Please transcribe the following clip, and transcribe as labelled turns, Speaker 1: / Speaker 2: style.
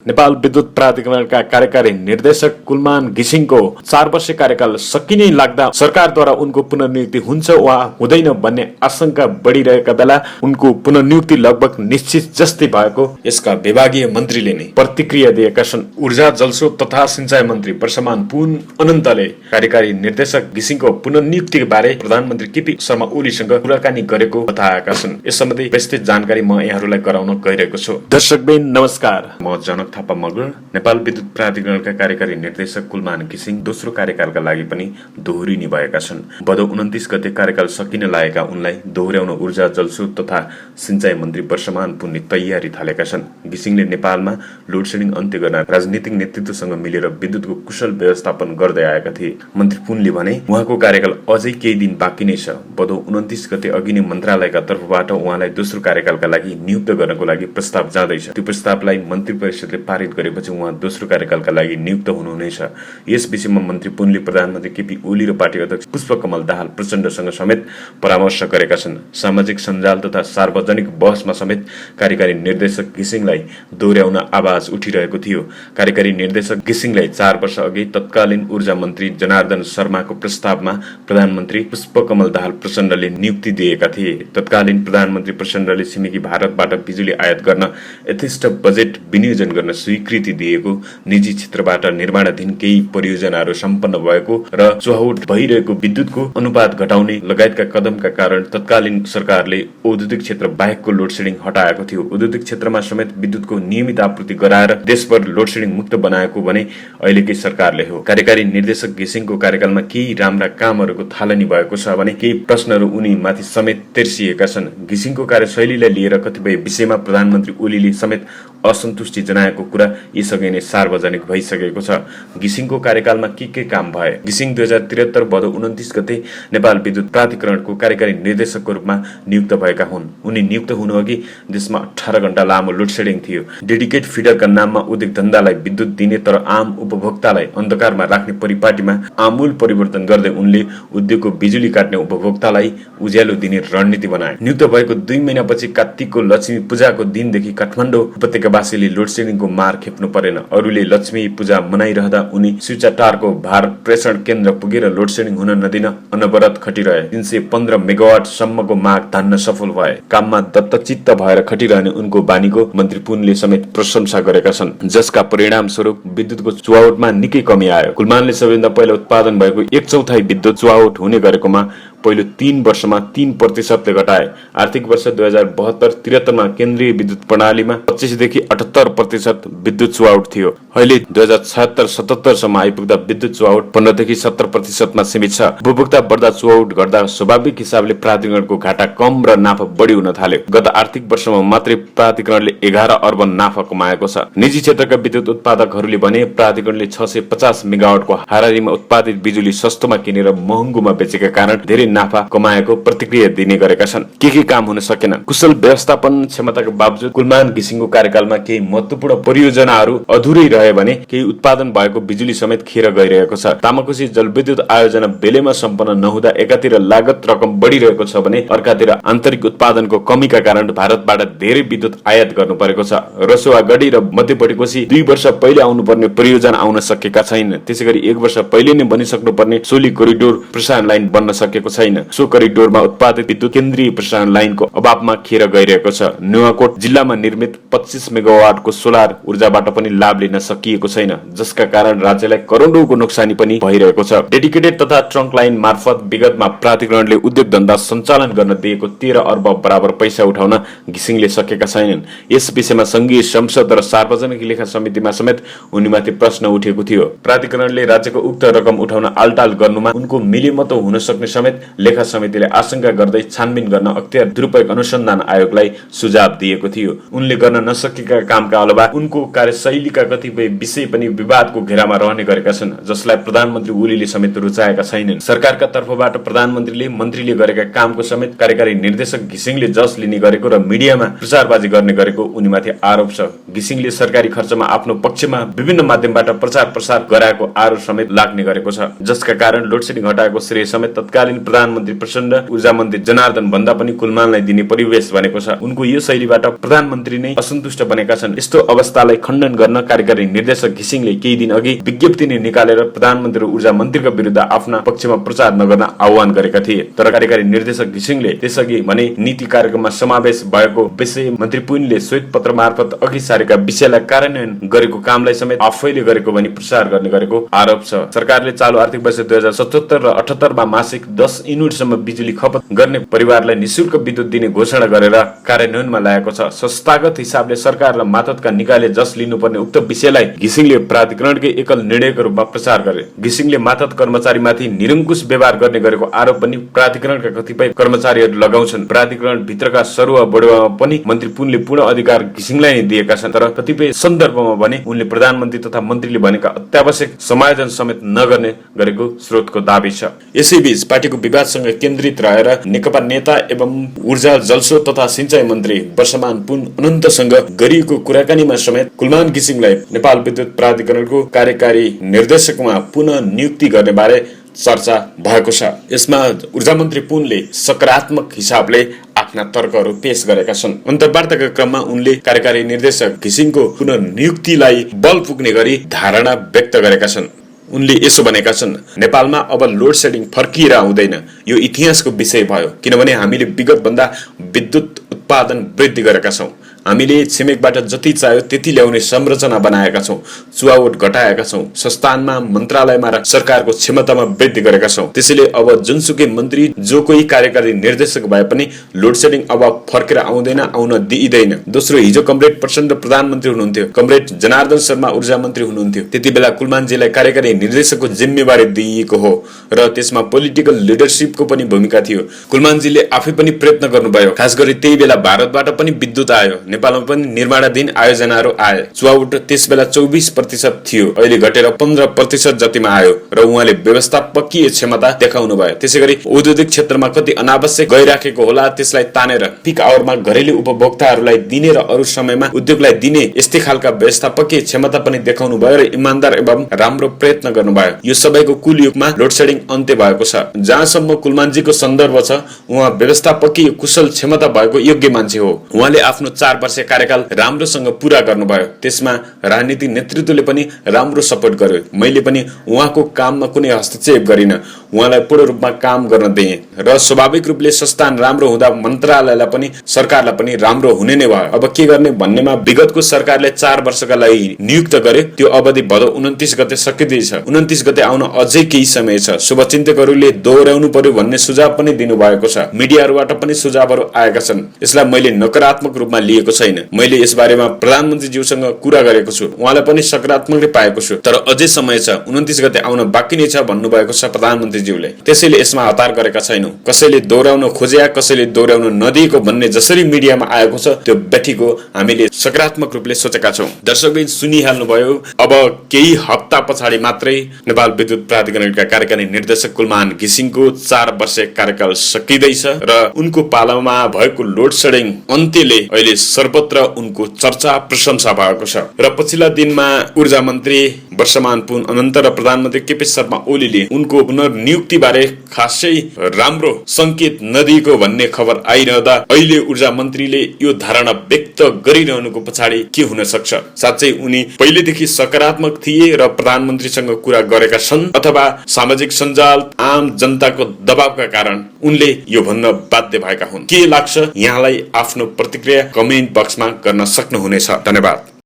Speaker 1: नेपाल विद्युत प्राधिकरणका कार्यकारी निर्देशक कुलमान घिसिङको 4 वर्षीय कार्यकाल सकिने लाग्दा सरकारद्वारा उनको पुनर्नियुक्ति हुन्छ वा हुँदैन भन्ने आशंका बढिरहेका बेला उनको पुनर्नियुक्ति लगभग निश्चित जस्तै भएको यसका विभागीय मन्त्रीले नै प्रतिक्रिया दिएका छन्। ऊर्जा जलस्रोत तथा सिंचाई मन्त्री वर्षमान पुन अनन्तले कार्यकारी निर्देशक घिसिङको पुनर्नियुक्ति बारे प्रधानमन्त्री केपी शर्मा ओलीसँग कुराकानी गरेको बताएका छन्। यस सम्बन्धी विस्तृत जानकारी म यहाँहरूलाई गराउन गइरहेको छु। दर्शकबिन नमस्कार, म जनक थापा मगर। नेपाल विद्युत प्राधिकरणका कार्यकारी निर्देशक कुलमान घिसिङ दोस्रो कार्यकालका लागि पनि दोहोरिने भएका छन्। भदौ 29 गते कार्यकाल सकिन लागेका उनलाई दोहोर्याउन ऊर्जा जलस्रोत तथा सिंचाई मन्त्री वर्षमान पुनले तयारी थालेका छन्। घिसिङले नेपालमा लोडसेडिङ अन्त्य गर्न राजनीतिक नेतृत्वसँग मिलेर विद्युतको कुशल व्यवस्थापन गर्दै आएका थिए। मन्त्री पुनले भने उहाँको कार्यकाल अझै केही दिन बाँकी नै छ। भदौ 29 गते अघि नै मन्त्रालयका तर्फबाट उहाँलाई दोस्रो कार्यकालका लागि नियुक्त गर्नको लागि प्रस्ताव जाँदैछ। त्यो प्रस्तावलाई मन्त्री परिषदले पारित गरेपछि उहाँ दोस्रो कार्यकालका लागि नियुक्त हुनुहुनेछ। यस विषयमा मन्त्री पुनले प्रधानमन्त्री केपी ओली र पार्टी अध्यक्ष पुष्पकमल दाहाल प्रचण्डसँग समेत परामर्श गरेका छन्। सामाजिक सञ्जाल तथा सार्वजनिक बहसमा समेत कार्यकारी निर्देशक घिसिङलाई दोहोर्याउन आवाज उठिरहेको थियो। कार्यकारी निर्देशक घिसिङलाई 4 वर्ष अघि तत्कालीन ऊर्जा मन्त्री जनार्दन शर्माको प्रस्तावमा प्रधानमन्त्री पुष्पकमल दाहाल प्रचण्डले नियुक्ति दिएका थिए। तत्कालीन प्रधानमन्त्री प्रचण्डले छिमेकी भारतबाट बिजुली आयात गर्न यथेष्ट बजेट विनियोजन गर्न स्वीकृति दिएको, निजी क्षेत्रबाट निर्माणाधीन केही परियोजनाहरू सम्पन्न भएको र चुहावट भइरहेको विद्युतको अनुपात घटाउने लगायतका कदमका कारण तत्कालीन सरकारले औद्योगिक क्षेत्र बाहेकको लोडसेडिङ हटाएको थियो। औद्योगिक क्षेत्रमा समेत विद्युतको नियमित आपूर्ति गराएर देशभर लोडसेडिङ मुक्त बनाएको भने अहिलेकै सरकारले हो। कार्यकारी निर्देशक घिसिङको कार्यकालमा केही राम्रा कामहरूको थालनी भएको छ भने केही प्रश्नहरू उनी माथि समेत तेर्सिएका छन्। घिसिङको कार्यशैलीलाई लिएर कतिपय विषयमा प्रधानमन्त्री ओलीले समेत असन्तुष्टि जनाएको कुरा यसअघि नै सार्वजनिक भइसकेको छ। घिसिङको कार्यकालमा के काम भए? घिसिङ 2073 भदौ 29 गते नेपाल विद्युत प्राधिकरणको कार्यकारी निर्देशकको रूपमा नियुक्त भएका हुन्। उनी नियुक्त हुनुअघि देशमा 18 घण्टा लामो लोडसेडिङ थियो। डेडिकेट फिडरका नाममा उद्योग धन्दालाई विद्युत दिने तर आम उपभोक्तालाई अन्धकारमा राख्ने परिपाटीमा आमूल परिवर्तन गर्दै उनले उद्योगको बिजुली काट्ने उपभोक्तालाई उज्यालो दिने रणनीति बनाए। नियुक्त भएको 2 महिनापछि कार्तिकको लक्ष्मी पूजाको दिनदेखि काठमाडौँ उपत्यकावासीले लोडसेडिङको मार खेप्नु परेन। अरूले लक्ष्मी पूजा मनाइरहँदा उनी स्विचाटारको भार प्रेषण केन्द्र पुगेर लोडसेडिङ हुन नदिन अनवरत खटिरहे। 315 मेगावाट सम्मको माग तान्न सफल भए। काममा दत्तचित्त भएर खटिरहने उनको बानीको मन्त्री पुनले समेत प्रशंसा गरेका छन्, जसका परिणाम स्वरूप विद्युतको चुहावटमा निकै कमी आयो। कुलमानले सबैभन्दा पहिला उत्पादन भएको 1/4 विद्युत चुहावट हुने गरेकोमा पहिलो 3 वर्षमा 3% घटाए। आर्थिक वर्ष 2072-73 मा केन्द्रीय विद्युत प्रणालीमा 25 देखि 78% विद्युत चुहावट थियो। अहिले 2076-77 सम्म आइपुग्दा विद्युत चुहावट 15 देखि 70% मा सीमित छ। उपभोक्ता बढ्दा चुहावट गर्दा स्वाभाविक हिसाबले प्राधिकरणको घाटा कम र नाफा बढी हुन थाल्यो। गत आर्थिक वर्षमा मात्रै प्राधिकरणले 11 अर्ब नाफा कमाएको छ। निजी क्षेत्रका विद्युत उत्पादकहरूले भने प्राधिकरणले 650 मेगावाटको हाराहारीमा उत्पादित बिजुली सस्तोमा किनेर महँगोमा बेचेका कारण धेरै नाफा कमाएको प्रतिक्रिया दिने गरेका छन्। के काम हुन सकेन? कुशल व्यवस्थापन क्षमताका बावजुद कुलमान घिसिङको कार्यकालमा केही महत्त्वपूर्ण परियोजनाहरू अधुरै रहे भने केही उत्पादन भएको बिजुली समेत खेर गइरहेको छ। तामाकोशी जलविद्युत आयोजना बेलेमा सम्पन्न नहुँदा एकातिर लागत रकम बढिरहेको छ भने अर्कातिर आन्तरिक उत्पादनको कमीका कारण भारतबाट धेरै विद्युत आयात गर्नु परेको छ। रसुवागढी र मध्यपट्टिकोशी 2 वर्ष पहिले आउनुपर्ने परियोजना आउन सकेका छैन। त्यसैगरी 1 वर्ष पहिले नै बनिसक्नुपर्ने सोली कोरिडोर प्रसारण लाइन बन्न सकेको छैन। सो करिडोरमा उत्पादित विद्युत केन्द्रीय प्रसारण लाइनको अभावमा खेर गइरहेको छ। नुवाकोट जिल्लामा निर्मित 25 मेगावाटको सोलर ऊर्जाबाट पनि लाभ लिन सकिएको छैन, जसका कारण राज्यलाई करोडौँको नोक्सानी पनि भइरहेको छ। डेडिकेटेड तथा ट्रङ्क लाइन मार्फत विगतमा प्राधिकरणले उद्योग धन्दा सञ्चालन गर्न दिएको 13 अर्ब बराबर पैसा उठाउन घिसिङले सकेका छैनन्। यस विषयमा संघीय संसद र सार्वजनिक लेखा समितिमा समेत उनीमाथि प्रश्न उठेको थियो। प्राधिकरणले राज्यको उक्त रकम उठाउन आलटाल गर्नुमा उनको मिलेमतो हुन सक्ने समेत लेखा समितिले आशंका गर्दै छानबिन गर्न अख्तियार दुरुपयोग अनुसन्धान आयोगलाई सुझाव दिएको थियो। उनले गर्न नसकेका कामका अलावा उनको कार्यशैलीका कतिपय विषय पनि विवादको घेरामा रहने गरेका छन्, जसलाई प्रधानमन्त्री ओलीले समेत रुचाएका छैनन्। सरकारका तर्फबाट प्रधानमन्त्रीले मन्त्रीले गरेका कामको समेत कार्यकारी निर्देशक घिसिङले जस लिने गरेको र मिडियामा प्रचारबाजी गर्ने गरेको उनीमाथि आरोप छ। घिसिङले सरकारी खर्चमा आफ्नो पक्षमा विभिन्न माध्यमबाट प्रचार प्रसार गराएको आरोप समेत लाग्ने गरेको छ, जसका कारण लोडसेडिङ हटाएको श्रेय समेत तत्कालीन प्रधानमन्त्री प्रचण्ड ऊर्जा मन्त्री जनार्दन भन्दा पनि कुलमानलाई दिने परिवेश बनेको छ। उनको यो शैलीबाट प्रधानमन्त्री नै असन्तुष्ट बनेका छन्। यस्तो अवस्थालाई खण्डन गर्न कार्यकारी निर्देशक घिसिङले केही दिन अघि विज्ञप्ति नै निकालेर प्रधानमन्त्री र ऊर्जा मन्त्रीका विरुद्ध आफ्ना पक्षमा प्रचार नगर्न आह्वान गरेका थिए। तर कार्यकारी निर्देशक घिसिङले त्यसअघि भने नीति कार्यक्रममा समावेश भएको विषय मन्त्री पुनले श्वेत पत्र मार्फत अघि सारेका विषयलाई कार्यान्वयन गरेको कामलाई समेत आफैले गरेको भनी प्रचार गर्ने गरेको आरोप छ। सरकारले चालु आर्थिक वर्ष 2077 र 78 मा मासिक 10 युनिटसम्म बिजुली खपत गर्ने परिवारलाई निशुल्क विद्युत दिने घोषणा गरेर कार्यान्वयनमा ल्याएको छ। संस्थागत हिसाबले सरकार र मातहतका निकायले जस लिनुपर्ने उक्त विषयलाई घिसिङले प्राधिकरणकै एकल निर्णयको रूपमा प्रचार गरे। घिसिङले मातहत कर्मचारीमाथि निरङ्कुश व्यवहार गर्ने गरेको आरोप पनि प्राधिकरणका कतिपय कर्मचारीहरू लगाउँछन्। प्राधिकरण भित्रका सरुवा बढुवामा पनि मन्त्री पुनले पूर्ण अधिकार घिसिङलाई नै दिएका छन्। तर कतिपय सन्दर्भमा भने उनले प्रधानमन्त्री तथा मन्त्रीले भनेका अत्यावश्यक समायोजन समेत नगर्ने गरेको स्रोतको दाबी छ। यसैबीच पार्टीको विवादसँग केन्द्रित रहेर नेकपा नेता एवं ऊर्जा जलस्रोत तथा सिंचाई मन्त्री वर्षमान पुन अनन्तसँग गरिएको कुराकानीमा समेत कुलमान घिसिङलाई नेपाल विद्युत प्राधिकरणको कार्यकारी निर्देशकमा पुनः नियुक्ति गर्ने बारे चर्चा भएको छ। यसमा ऊर्जा मन्त्री पुनले सकारात्मक हिसाबले आफ्ना तर्कहरू पेश गरेका छन्। अन्तर्वार्ताका क्रममा उनले कार्यकारी निर्देशक घिसिङको पुनः नियुक्तिलाई बल पुग्ने गरी धारणा व्यक्त गरेका छन्। उनले यसो भनेका छन्, नेपालमा अब लोड सेडिङ फर्किएर आउँदैन। यो इतिहासको विषय भयो, किनभने हामीले विगत भन्दा विद्युत उत्पादन वृद्धि गरेका छौं। हामीले छिमेकबाट जति चाह्यो त्यति ल्याउने संरचना बनाएका छौं, चुहावट घटाएका छौं, संस्थानमा मन्त्रालयमा र सरकारको क्षमतामा वृद्धि गरेका छौं। त्यसैले अब जुनसुकै मन्त्री जो कोही कार्यकारी निर्देशक भए पनि लोड सेडिङ अब फर्केर आउँदैन, आउन दिइदैन। दोस्रो, हिजो कमरेड प्रचण्ड प्रधानमन्त्री हुनुहुन्थ्यो, कमरेड जनार्दन शर्मा ऊर्जा मन्त्री हुनुहुन्थ्यो। त्यति बेला कुलमानजीलाई कार्यकारी निर्देशकको जिम्मेवारी दिइएको हो र त्यसमा पोलिटिकल लिडरशिपको पनि भूमिका थियो। कुलमानजीले आफै पनि प्रयत्न गर्नुभयो। खास गरी त्यही बेला भारतबाट पनि विद्युत आयो, नेपालमा पनि निर्माणाधीन आयोजनाहरू आए। चुहावट त्यसबेला 24% थियो, अहिले घटेर 15% जतिमा आयो र उहाँले व्यवस्थापकीय क्षमता देखाउनु भयो। त्यसैगरी औद्योगिक क्षेत्रमा कति अनावश्यक गइराखेको होला त्यसलाई तानेर पिक आवरमा घरेलु उपभोक्ताहरूलाई दिने र अरू समयमा उद्योगलाई दिने यस्तै खालका व्यवस्थापकीय क्षमता पनि देखाउनु भयो र इमानदार एवं राम्रो प्रयत्न गर्नुभयो। यो सबैको कुल युगमा लोड सेडिङ अन्त्य भएको छ। जहाँसम्म कुलमानजीको सन्दर्भ छ, उहाँ व्यवस्थापकीय कुशल क्षमता भएको योग्य मान्छे हो। उहाँले आफ्नो 4 वर्ष कार्यकाल राम्रोसँग पूरा गर्नुभयो। त्यसमा राजनीतिक नेतृत्वले पनि राम्रो सपोर्ट गर्यो। मैले पनि उहाँको काममा कुनै हस्तक्षेप गरिन, उहाँलाई पूर्ण रूपमा काम गर्न दिए र स्वाभाविक रूपले संस्थान राम्रो हुँदा मन्त्रालयलाई पनि सरकारलाई पनि राम्रो हुने नै भयो। अब के गर्ने भन्नेमा विगतको सरकारले 4 वर्षका लागि नियुक्त गर्यो, त्यो अवधि भदौ 29 गते सकिँदैछ। 29 गते आउन अझै केही समय छ। शुभचिन्तकहरूले दोहोर्याउनु पर्यो भन्ने सुझाव पनि दिनुभएको छ। मिडियाहरूबाट पनि सुझावहरू आएका छन्। यसलाई मैले नकारात्मक रूपमा लिएको छैन। मैले यस बारेमा प्रधानमन्त्रीज्यूसँग कुरा गरेको छु, उहाँलाई पनि सकारात्मक पाएको छु। तर अझै समय छ, 29 गते आउन बाँकी नै छ भन्नुभएको छ प्रधानमन्त्रीज्यूले। त्यसैले यसमा हतार गरेका छैनौं। कसैले दोहोर्याउन खोजे, कसैले दोहोर्याउन नदिएको भन्ने जसरी मिडियामा आएको छ, त्यो व्यक्तिको हामीले सकारात्मक रूपले सोचेका छौं। दर्शकबिन सुनिहाल्नुभयो। अब केही हप्ता पछाडि मात्रै नेपाल विद्युत प्राधिकरणका कार्यकारी निर्देशक कुलमान घिसिङको 4 वर्ष कार्यकाल सकिँदैछ र उनको पालामा भएको लोड सेडिङ अन्त्यले अहिले सर्वत्र उनको चर्चा प्रशंसा भएको छ। र पछिल्ला दिनमा ऊर्जा मन्त्री वर्षमान पुन अनन्त र प्रधानमन्त्री केपी शर्मा ओलीले उनको पुनर्नियुक्ति बारे खासै राम्रो संकेत नदिएको भन्ने खबर आइरहँदा अहिले ऊर्जा मन्त्रीले यो धारणा व्यक्त गरिरहनुको पछाडि के हुन सक्छ? साँच्चै उनी पहिलेदेखि सकारात्मक थिए र प्रधानमन्त्रीसँग कुरा गरेका छन्, अथवा सामाजिक सञ्जाल आम जनताको दबावका कारण उनले यो भन्न बाध्य भएका हुन्? के लाग्छ? यहाँलाई आफ्नो प्रतिक्रिया कमेन्ट बक्समा गर्न सक्नुहुनेछ। धन्यवाद।